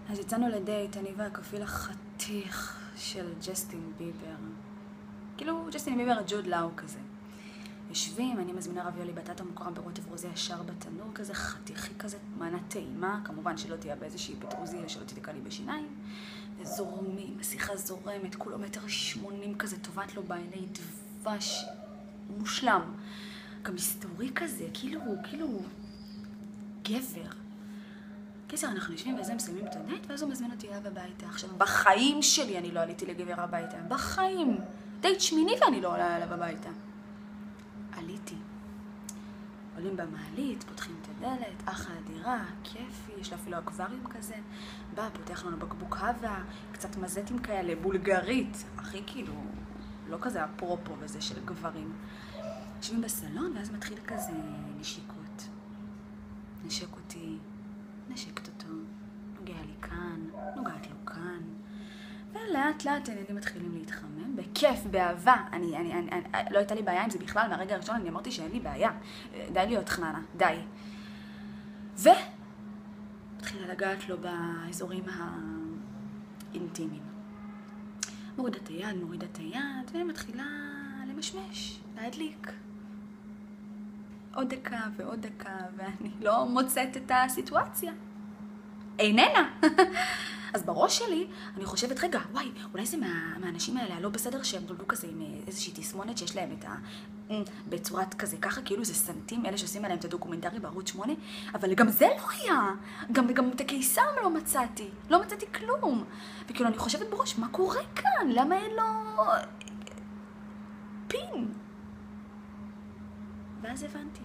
אז יצאנו לדייט, אני והכפיל החתיך של ג'סטין ביבר. כאילו, ג'סטין ביבר ג'וד לאו כזה. יושבים, אני מזמינה רביולי בטטה מוקרם ברוטב רוזה ישר בתנור כזה, חתיכי כזה, מנה טעימה, כמובן שלא תהיה באיזושהי פטרוזיליה שלא תתקע לי בשיניים. וזורמים, השיחה זורמת, כולו 1.80 כזה, טובעת לו בעיני דבש מושלם. גם היסטורי כזה, כאילו גבר. קיצר, אנחנו יושבים וזה מסיימים את הדייט, ואז הוא מזמין אותי אליו הביתה. עכשיו, בחיים שלי אני לא עליתי לגבר הביתה. בחיים. דייט שמיני ואני לא עולה אליו הביתה. עליתי. עולים במעלית, פותחים את הדלת, אחלה דירה, כיפי, יש לה אפילו אקווריום כזה. בא, פותח לנו בקבוק הווה, קצת מזטים כאלה, בולגרית. הכי כאילו, לא כזה אפרופו וזה של גברים. יושבים בסלון, ואז מתחיל כזה נשיקות. נשק אותי. נשקת אותו, נוגע לי כאן, נוגעת לו כאן. ולאט לאט העניינים מתחילים להתחמם, בכיף, באהבה. לא הייתה לי בעיה עם זה בכלל, מהרגע הראשון אני אמרתי שאין לי בעיה. די להיות חננה, די. מתחילה לגעת לו באזורים האינטימיים. מורידה את היד, ומתחילה למשמש, להדליק. עוד דקה ועוד דקה, ואני לא מוצאת את הסיטואציה. איננה. אז בראש שלי, אני חושבת, רגע, וואי, אולי זה מהאנשים האלה הלא בסדר שהם נולדו כזה עם איזושהי תסמונת שיש להם את בצורת כזה, ככה כאילו זה סנטים, אלה שעושים עליהם את הדוקומנטרי בערוץ 8, אבל גם זה לא היה. גם את הקיסם לא מצאתי. לא מצאתי כלום. וכאילו אני חושבת בראש, מה קורה כאן? למה אין לו פין? ואז הבנתי.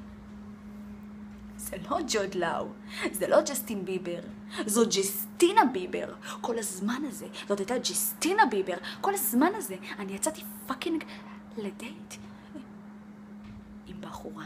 זה לא ג'וד לאו, זה לא ג'סטין ביבר, זו ג'סטינה ביבר. כל הזמן הזה, זאת הייתה ג'סטינה ביבר. כל הזמן הזה, אני יצאתי פאקינג לדייט עם בחורה.